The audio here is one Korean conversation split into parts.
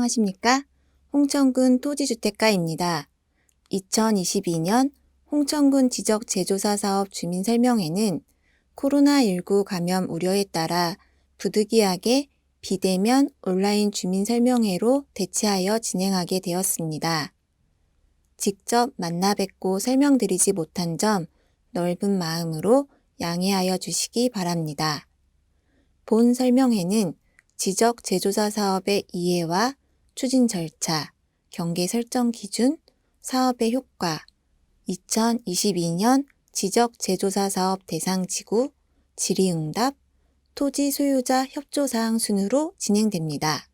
안녕하십니까? 홍천군 토지주택가입니다. 2022년 홍천군 지적재조사 사업 주민설명회는 코로나19 감염 우려에 따라 부득이하게 비대면 온라인 주민설명회로 대체하여 진행하게 되었습니다. 직접 만나 뵙고 설명드리지 못한 점 넓은 마음으로 양해하여 주시기 바랍니다. 본 설명회는 지적재조사 사업의 이해와 추진 절차, 경계 설정 기준, 사업의 효과, 2022년 지적재조사 사업 대상 지구, 질의응답, 토지 소유자 협조사항 순으로 진행됩니다.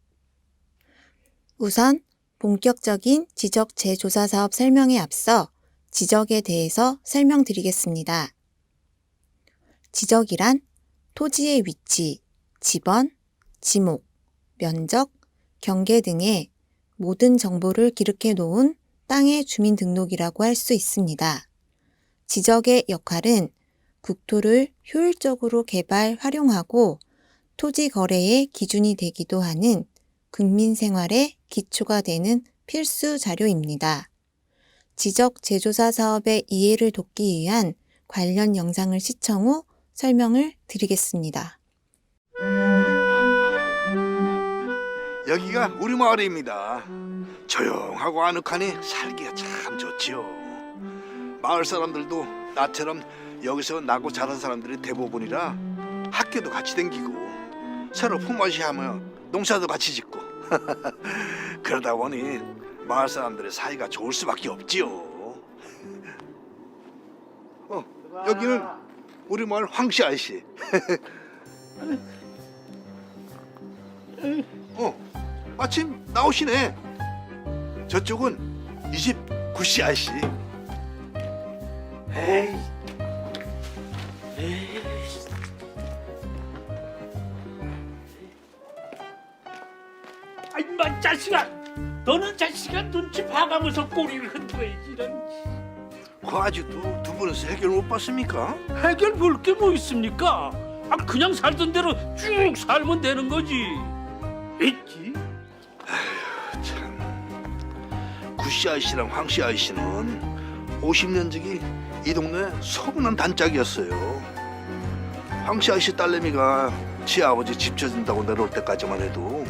우선 본격적인 지적재조사 사업 설명에 앞서 지적에 대해서 설명드리겠습니다. 지적이란 토지의 위치, 지번, 지목, 면적, 경계 등의 모든 정보를 기록해 놓은 땅의 주민등록이라고 할 수 있습니다. 지적의 역할은 국토를 효율적으로 개발, 활용하고 토지 거래의 기준이 되기도 하는 국민 생활의 기초가 되는 필수 자료입니다. 지적재조사 사업의 이해를 돕기 위한 관련 영상을 시청 후 설명을 드리겠습니다. 여기가 우리 마을입니다. 조용하고 아늑하니 살기가 참 좋지요. 마을 사람들도 나처럼 여기서 나고 자란 사람들이 대부분이라 학교도 같이 다니고 서로 품앗이하며 농사도 같이 짓고 그러다 보니 마을 사람들의 사이가 좋을 수밖에 없지요. 여기는 우리 마을 황씨 아저씨. 마침 나오시네. 저쪽은 이 집 구씨 아저씨. 에이. 아이마 자식아, 너는 자식아 눈치 봐가면서 꼬리를 흔들어야지. 이런. 그 아직도 두 분에서 해결 못 봤습니까? 해결 볼 게 뭐 있습니까? 그냥 살던 대로 쭉 살면 되는 거지. 있지. 구씨 아저씨랑 황씨 아저씨는 50년 전기 이 동네 소문난 단짝이었어요. 황씨 아저씨 딸내미가 지 아버지 집 쳐준다고 내려올 때까지만 해도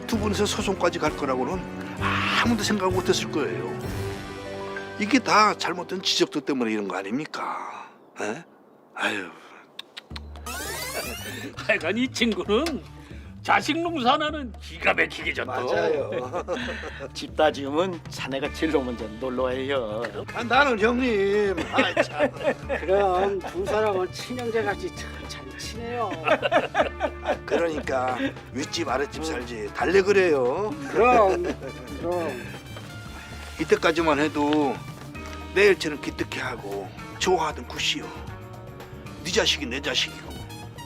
두 분이서 소송까지 갈 거라고는 아무도 생각 못했을 거예요. 이게 다 잘못된 지적도 때문에 이런 거 아닙니까? 에? 아유. 하여간 이 친구는 자식 농사나는 기가 막히게 졌다. 맞아요. 집 따지면 자네가 제일 먼저 놀러 와요. 나는 형님. 아이, 참. 그럼 두 사람은 친형제같이 잘 친해요. 그러니까 윗집 아랫집 살지 달래 그래요. 그럼 이때까지만 해도 내 일체는 기특해하고 좋아하던 구씨요. 네 자식이 내 자식이고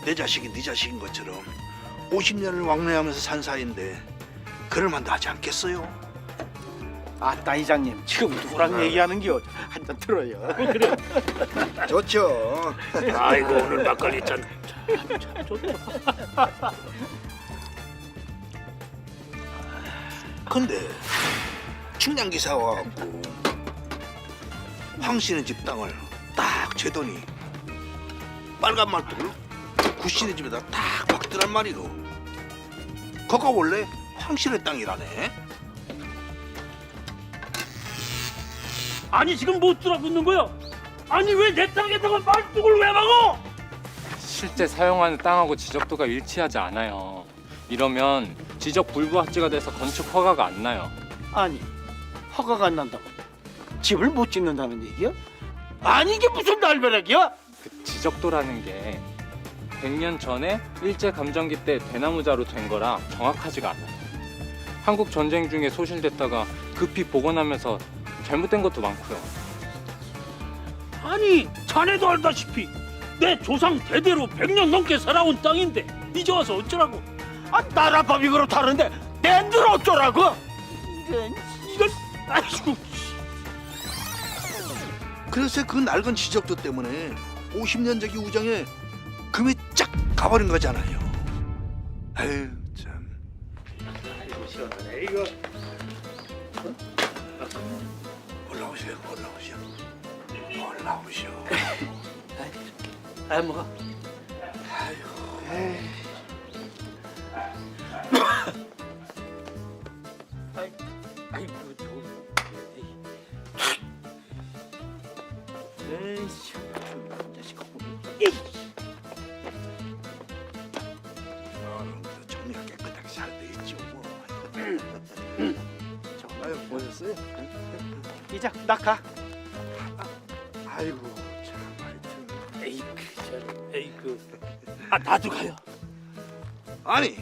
내 자식이 네 자식인 것처럼 50년을 왕래하면서 산 사이인데 그럴 만도 하지 않겠어요? 아따 이장님 지금 누구랑 얘기하는겨? 한잔 들어요. 그래. 좋죠. 아이고 오늘 막걸리 짠. 참 좋다. 근데 측량기사 와갖고 황씨네 집 땅을 딱 재더니 빨간 말뚝을 구씨네 집에다 딱 박더란 말이오. 거가 원래 황씨네 땅이라네. 아니 지금 못 들어붙는 거야? 아니 왜 내 땅에다가 말뚝을 왜 박어? 실제 사용하는 땅하고 지적도가 일치하지 않아요. 이러면 지적 불부합지가 돼서 건축 허가가 안 나요. 아니 허가가 안 난다고 집을 못 짓는다는 얘기야? 아니 이게 무슨 날벼락이야? 그 지적도라는 게 100년 전에 일제 감정기 때 대나무자로 된 거라 정확하지가 않아요. 한국 전쟁 중에 소실됐다가 급히 복원하면서 잘못된 것도 많고요. 아니 자네도 알다시피 내 조상 대대로 100년 넘게 살아온 땅인데 이제 와서 어쩌라고? 나라 법이 그렇다는데 낸들 어쩌라고? 이런 아이고. 그래서 그 낡은 지적도 때문에 50년 전기 우정에 금이 쫙 가버린 거잖아요. 아유 참. 시원하네 이거. 올라오세요. 올라오시오. 아 먹어. 아이고 에이씨, 자식. 정리가 깨끗하게 잘 돼 있죠. 뭐. 아유, 보셨어요? 이자 나가. 아이고 참 하여튼. 에이그. 아 나도 가요. 아니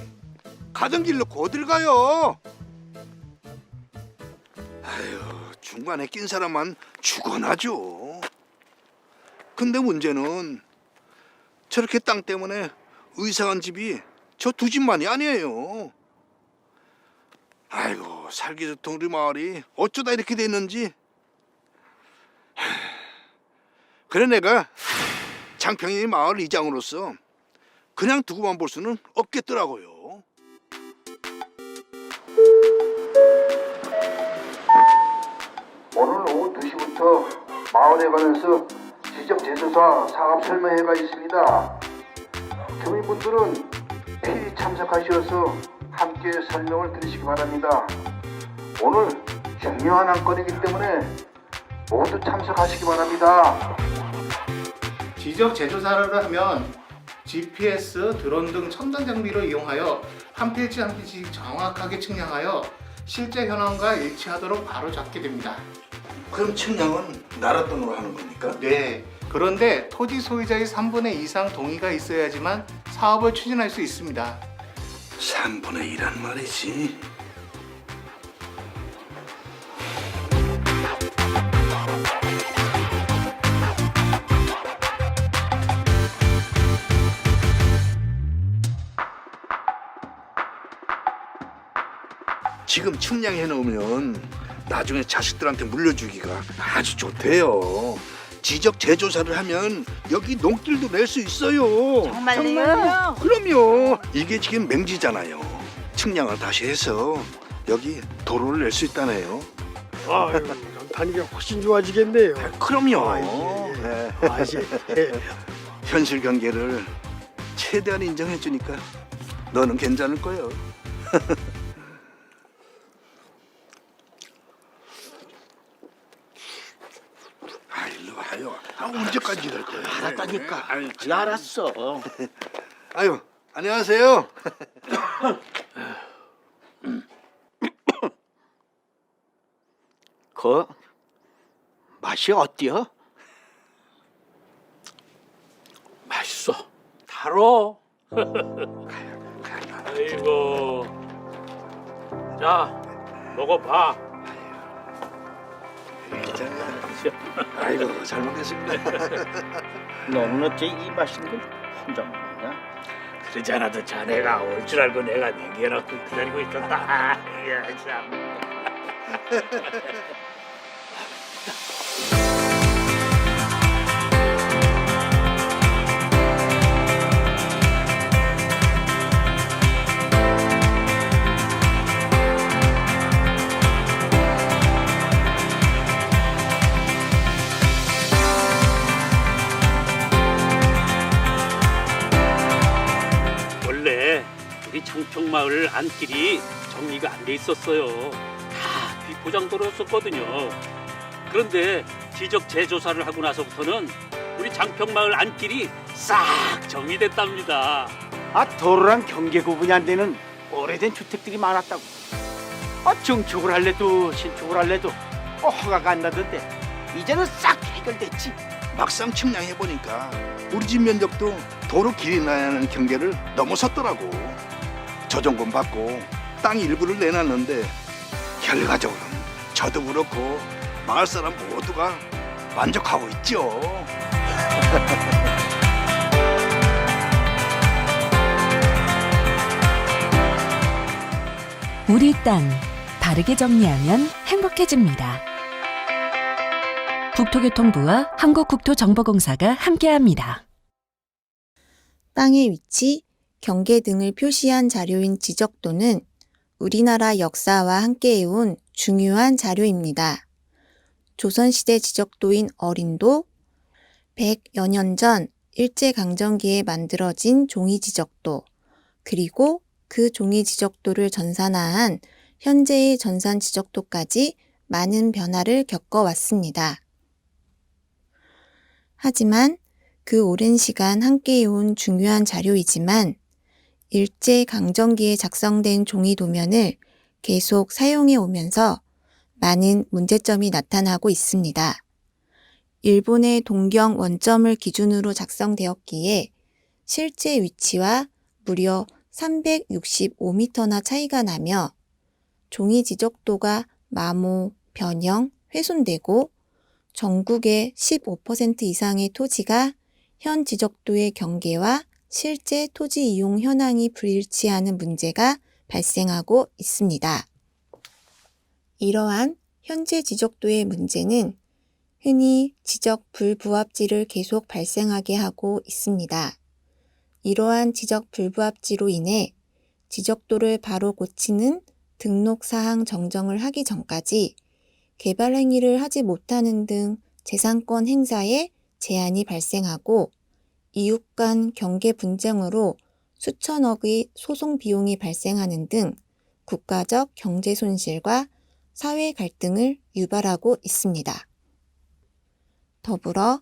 가던 길로 어딜 가요? 아유 중간에 낀 사람만 죽어나죠. 근데 문제는 저렇게 땅 때문에 의상한 집이 저 두 집만이 아니에요. 아이고 살기 좋던 우리 마을이 어쩌다 이렇게 됐는지. 그래 내가 장평이 마을 이장으로서 그냥 두고만 볼 수는 없겠더라고요. 오늘 오후 2시부터 마을에 관해서 지적제조사 사업 설명회가 있습니다. 교민분들은 필히 참석하셔서 함께 설명을 들으시기 바랍니다. 오늘 중요한 안건이기 때문에 모두 참석하시기 바랍니다. 지적 제조사를 하면 GPS, 드론 등 첨단 장비를 이용하여 한 필지 한 필지 정확하게 측량하여 실제 현황과 일치하도록 바로 잡게 됩니다. 그럼 측량은 나라 돈으로 하는 겁니까? 네. 그런데 토지 소유자의 3분의 2 이상 동의가 있어야지만 사업을 추진할 수 있습니다. 3분의 1란 말이지. 지금 측량해 놓으면 나중에 자식들한테 물려주기가 아주 좋대요. 지적 재조사를 하면 여기 농길도 낼 수 있어요. 정말요? 그럼요. 이게 지금 맹지잖아요. 측량을 다시 해서 여기 도로를 낼 수 있다네요. 아유, 단위가 훨씬 좋아지겠네요. 그럼요. 아, 예. 네. 아, 예. 현실 경계를 최대한 인정해 주니까 너는 괜찮을 거예요. 아 일로 와요. 아 언제까지 이럴 거예요? 알았다니까. 알았어. 아유 안녕하세요. 그 맛이 어때요? 맛있어. 달어. 아이고. 자, 먹어봐. 아이고 잘 먹겠습니다. 너는 어째 이 맛있는 걸 혼자 먹냐? 그러지 않아도 자네가 올 줄 알고 내가 남겨놓고 기다리고 있었다. 야, 참. 원래 우리 장평마을 안길이 정리가 안 돼 있었어요. 다 비포장도로였었거든요. 그런데 지적 재조사를 하고 나서부터는 우리 장평마을 안길이 싹 정리됐답니다. 아 도로랑 경계 구분이 안 되는 오래된 주택들이 많았다고. 아 증축을 할래도 신축을 할래도 허가가 안 나던데 이제는 싹 해결됐지. 막상 측량해 보니까 우리 집 면적도 도로 길이 나야 하는 경계를 넘어섰더라고. 저정권 받고 땅 일부를 내놨는데 결과적으로는 저도 그렇고 마을 사람 모두가 만족하고 있죠. 우리 땅 바르게 정리하면 행복해집니다. 국토교통부와 한국국토정보공사가 함께합니다. 땅의 위치, 경계 등을 표시한 자료인 지적도는 우리나라 역사와 함께해온 중요한 자료입니다. 조선시대 지적도인 어린도, 100여 년 전 일제강점기에 만들어진 종이지적도, 그리고 그 종이지적도를 전산화한 현재의 전산지적도까지 많은 변화를 겪어왔습니다. 하지만 그 오랜 시간 함께해온 중요한 자료이지만 일제강점기에 작성된 종이도면을 계속 사용해 오면서 많은 문제점이 나타나고 있습니다. 일본의 동경 원점을 기준으로 작성되었기에 실제 위치와 무려 365m나 차이가 나며 종이 지적도가 마모, 변형, 훼손되고 전국의 15% 이상의 토지가 현 지적도의 경계와 실제 토지 이용 현황이 불일치하는 문제가 발생하고 있습니다. 이러한 현재 지적도의 문제는 흔히 지적 불부합지를 계속 발생하게 하고 있습니다. 이러한 지적 불부합지로 인해 지적도를 바로 고치는 등록사항 정정을 하기 전까지 개발 행위를 하지 못하는 등 재산권 행사에 제한이 발생하고 이웃 간 경계 분쟁으로 수천억의 소송 비용이 발생하는 등 국가적 경제 손실과 사회 갈등을 유발하고 있습니다. 더불어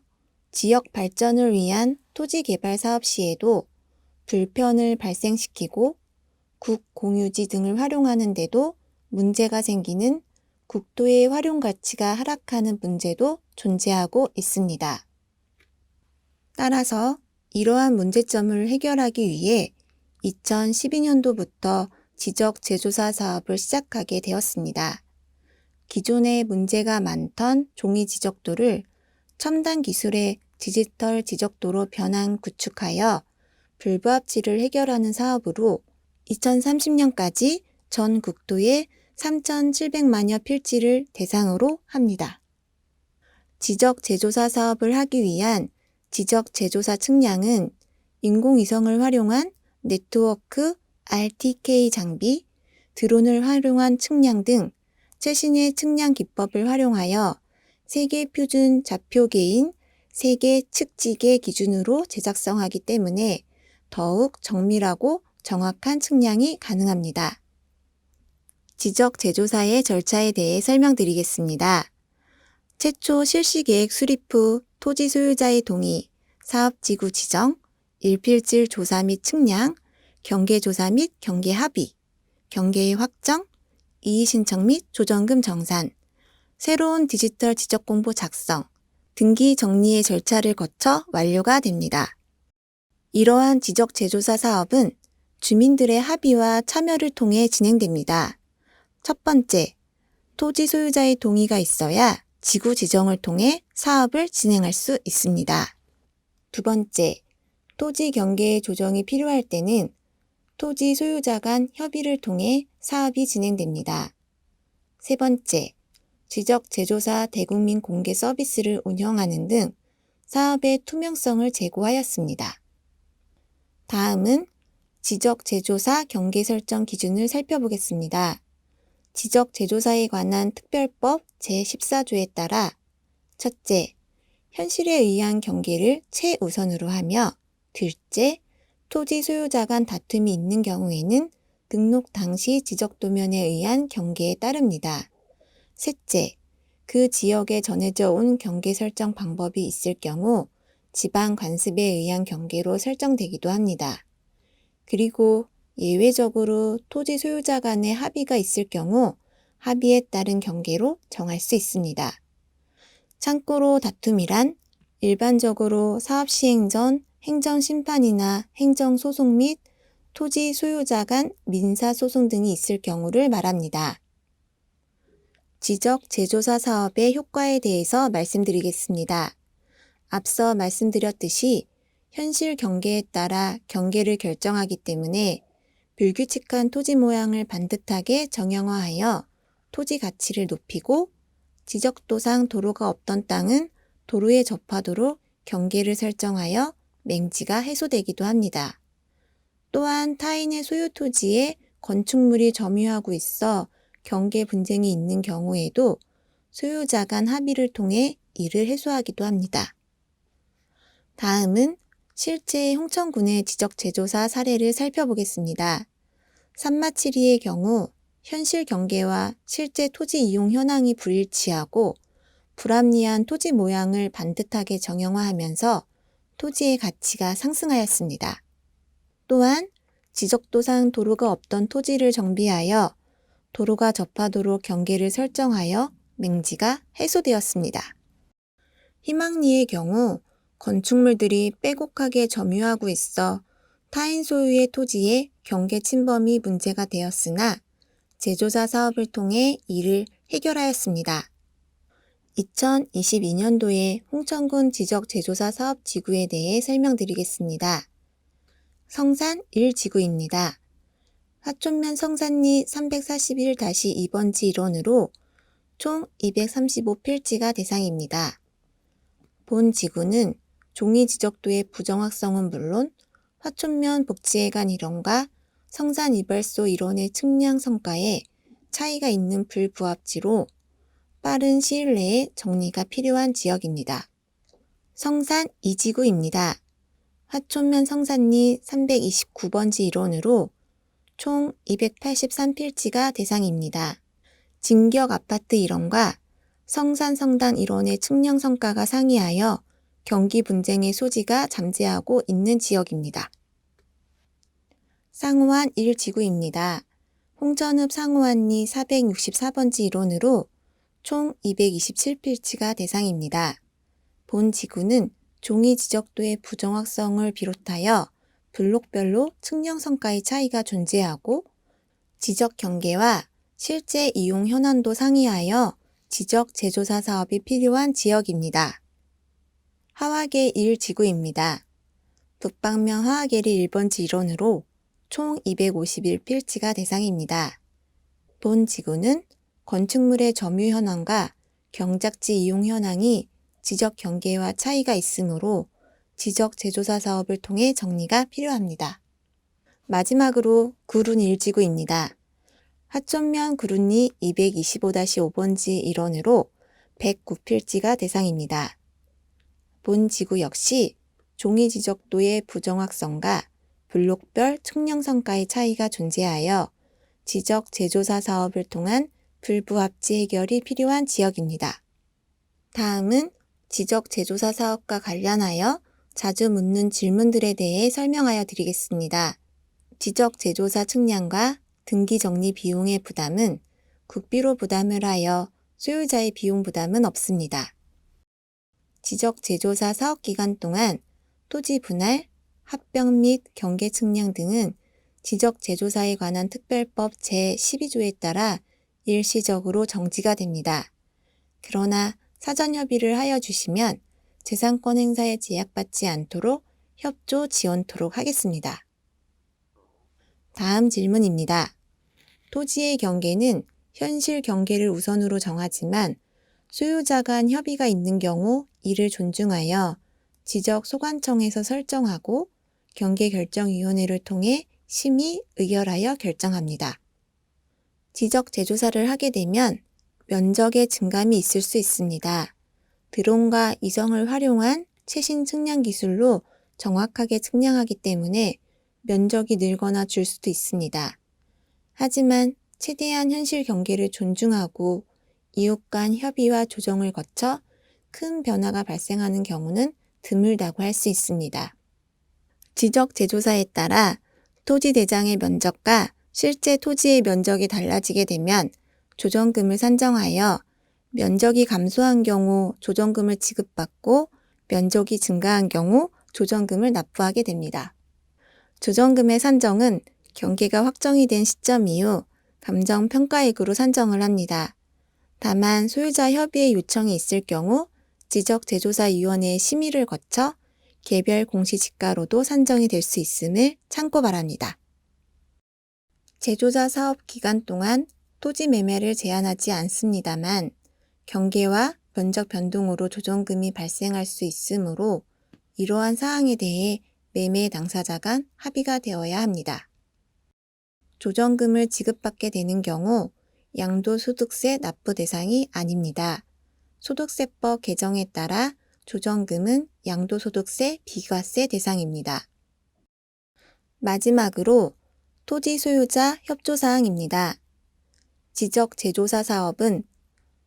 지역 발전을 위한 토지 개발 사업 시에도 불편을 발생시키고 국공유지 등을 활용하는 데도 문제가 생기는 국토의 활용 가치가 하락하는 문제도 존재하고 있습니다. 따라서 이러한 문제점을 해결하기 위해 2012년도부터 지적 재조사 사업을 시작하게 되었습니다. 기존에 문제가 많던 종이 지적도를 첨단 기술의 디지털 지적도로 변환 구축하여 불부합지를 해결하는 사업으로 2030년까지 전 국토의 3,700만여 필지를 대상으로 합니다. 지적 재조사 사업을 하기 위한 지적 재조사 측량은 인공위성을 활용한 네트워크 RTK 장비, 드론을 활용한 측량 등 최신의 측량 기법을 활용하여 세계 표준 좌표계인 세계 측지계 기준으로 제작성하기 때문에 더욱 정밀하고 정확한 측량이 가능합니다. 지적 재조사의 절차에 대해 설명드리겠습니다. 최초 실시계획 수립 후 토지 소유자의 동의, 사업지구 지정, 일필질 조사 및 측량, 경계조사 및 경계 합의, 경계의 확정, 이의 신청 및 조정금 정산, 새로운 디지털 지적공보 작성, 등기 정리의 절차를 거쳐 완료가 됩니다. 이러한 지적 재조사 사업은 주민들의 합의와 참여를 통해 진행됩니다. 첫 번째, 토지 소유자의 동의가 있어야 지구 지정을 통해 사업을 진행할 수 있습니다. 두 번째, 토지 경계의 조정이 필요할 때는 토지 소유자 간 협의를 통해 사업이 진행됩니다. 세 번째, 지적 재조사 대국민 공개 서비스를 운영하는 등 사업의 투명성을 제고하였습니다. 다음은 지적 재조사 경계 설정 기준을 살펴보겠습니다. 지적 재조사에 관한 특별법 제14조에 따라 첫째, 현실에 의한 경계를 최우선으로 하며 둘째, 토지 소유자 간 다툼이 있는 경우에는 등록 당시 지적도면에 의한 경계에 따릅니다. 셋째, 그 지역에 전해져 온 경계 설정 방법이 있을 경우 지방 관습에 의한 경계로 설정되기도 합니다. 그리고 예외적으로 토지 소유자 간의 합의가 있을 경우 합의에 따른 경계로 정할 수 있습니다. 참고로 다툼이란 일반적으로 사업 시행 전 행정심판이나 행정소송 및 토지 소유자 간 민사소송 등이 있을 경우를 말합니다. 지적 재조사 사업의 효과에 대해서 말씀드리겠습니다. 앞서 말씀드렸듯이 현실 경계에 따라 경계를 결정하기 때문에 불규칙한 토지 모양을 반듯하게 정형화하여 토지 가치를 높이고 지적도상 도로가 없던 땅은 도로에 접하도록 경계를 설정하여 맹지가 해소되기도 합니다. 또한 타인의 소유 토지에 건축물이 점유하고 있어 경계 분쟁이 있는 경우에도 소유자 간 합의를 통해 이를 해소하기도 합니다. 다음은 실제 홍천군의 지적제조사 사례를 살펴보겠습니다. 산마치리의 경우 현실 경계와 실제 토지 이용 현황이 불일치하고 불합리한 토지 모양을 반듯하게 정형화하면서 토지의 가치가 상승하였습니다. 또한 지적도상 도로가 없던 토지를 정비하여 도로가 접하도록 경계를 설정하여 맹지가 해소되었습니다. 희망리의 경우 건축물들이 빼곡하게 점유하고 있어 타인 소유의 토지에 경계 침범이 문제가 되었으나 제조사 사업을 통해 이를 해결하였습니다. 2022년도에 홍천군 지적제조사 사업지구에 대해 설명드리겠습니다. 성산 1지구입니다. 하촌면 성산리 341-2번지 일원으로 총 235필지가 대상입니다. 본 지구는 종이 지적도의 부정확성은 물론 화촌면 복지회관 일원과 성산 이발소 일원의 측량 성과에 차이가 있는 불부합지로 빠른 시일 내에 정리가 필요한 지역입니다. 성산 2지구입니다. 화촌면 성산리 329번지 일원으로 총 283필지가 대상입니다. 진격 아파트 일원과 성산 성단 일원의 측량 성과가 상이하여 경기 분쟁의 소지가 잠재하고 있는 지역입니다. 상호안 1지구입니다. 홍천읍 상호안리 464번지 일원으로 총 227필지가 대상입니다. 본 지구는 종이 지적도의 부정확성을 비롯하여 블록별로 측량 성과의 차이가 존재하고 지적 경계와 실제 이용 현황도 상이하여 지적 제조사 사업이 필요한 지역입니다. 하와계 1지구입니다. 북방면 하와계리 1번지 일원으로 총 251필지가 대상입니다. 본 지구는 건축물의 점유 현황과 경작지 이용 현황이 지적 경계와 차이가 있으므로 지적 제조사 사업을 통해 정리가 필요합니다. 마지막으로 구룬 1지구입니다. 하촌면 구룬리 225-5번지 일원으로 109필지가 대상입니다. 본 지구 역시 종이 지적도의 부정확성과 블록별 측량 성과의 차이가 존재하여 지적 제조사 사업을 통한 불부합지 해결이 필요한 지역입니다. 다음은 지적 제조사 사업과 관련하여 자주 묻는 질문들에 대해 설명하여 드리겠습니다. 지적 제조사 측량과 등기 정리 비용의 부담은 국비로 부담을 하여 소유자의 비용 부담은 없습니다. 지적 제조사 사업 기간 동안 토지 분할, 합병 및 경계 측량 등은 지적 제조사에 관한 특별법 제12조에 따라 일시적으로 정지가 됩니다. 그러나 사전 협의를 하여 주시면 재산권 행사에 제약받지 않도록 협조 지원토록 하겠습니다. 다음 질문입니다. 토지의 경계는 현실 경계를 우선으로 정하지만 소유자 간 협의가 있는 경우 이를 존중하여 지적 소관청에서 설정하고 경계결정위원회를 통해 심의 의결하여 결정합니다. 지적 제조사를 하게 되면 면적의 증감이 있을 수 있습니다. 드론과 이성을 활용한 최신 측량 기술로 정확하게 측량하기 때문에 면적이 늘거나 줄 수도 있습니다. 하지만 최대한 현실 경계를 존중하고 이웃 간 협의와 조정을 거쳐 큰 변화가 발생하는 경우는 드물다고 할 수 있습니다. 지적 제조사에 따라 토지 대장의 면적과 실제 토지의 면적이 달라지게 되면 조정금을 산정하여 면적이 감소한 경우 조정금을 지급받고 면적이 증가한 경우 조정금을 납부하게 됩니다. 조정금의 산정은 경계가 확정이 된 시점 이후 감정평가액으로 산정을 합니다. 다만 소유자 협의의 요청이 있을 경우 지적제조사위원회의 심의를 거쳐 개별 공시지가로도 산정이 될 수 있음을 참고 바랍니다. 제조사 사업 기간 동안 토지 매매를 제한하지 않습니다만 경계와 면적 변동으로 조정금이 발생할 수 있으므로 이러한 사항에 대해 매매 당사자 간 합의가 되어야 합니다. 조정금을 지급받게 되는 경우 양도소득세 납부 대상이 아닙니다. 소득세법 개정에 따라 조정금은 양도소득세 비과세 대상입니다. 마지막으로 토지 소유자 협조사항입니다. 지적제조사 사업은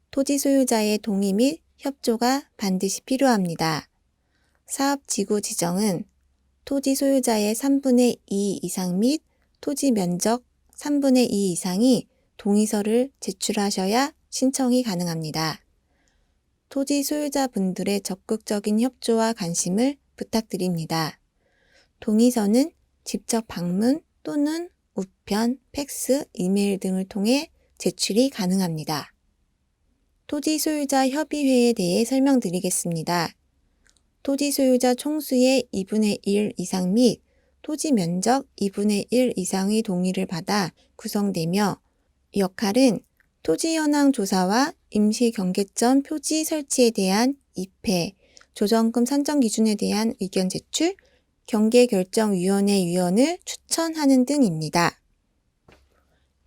토지 소유자의 동의 및 협조가 반드시 필요합니다. 사업지구 지정은 토지 소유자의 3분의 2 이상 및 토지 면적 3분의 2 이상이 동의서를 제출하셔야 신청이 가능합니다. 토지 소유자분들의 적극적인 협조와 관심을 부탁드립니다. 동의서는 직접 방문 또는 우편, 팩스, 이메일 등을 통해 제출이 가능합니다. 토지 소유자 협의회에 대해 설명드리겠습니다. 토지 소유자 총수의 2분의 1 이상 및 토지 면적 2분의 1 이상의 동의를 받아 구성되며 역할은 토지 현황 조사와 임시 경계점 표지 설치에 대한 입회, 조정금 산정 기준에 대한 의견 제출, 경계결정위원회 위원을 추천하는 등입니다.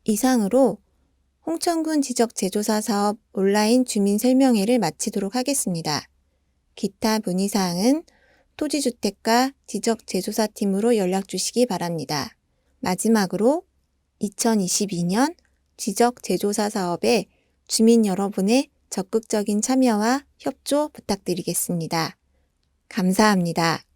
이상으로 홍천군 지적제조사 사업 온라인 주민설명회를 마치도록 하겠습니다. 기타 문의사항은 토지주택과 지적제조사팀으로 연락주시기 바랍니다. 마지막으로 2022년 지적제조사 사업에 주민 여러분의 적극적인 참여와 협조 부탁드리겠습니다. 감사합니다.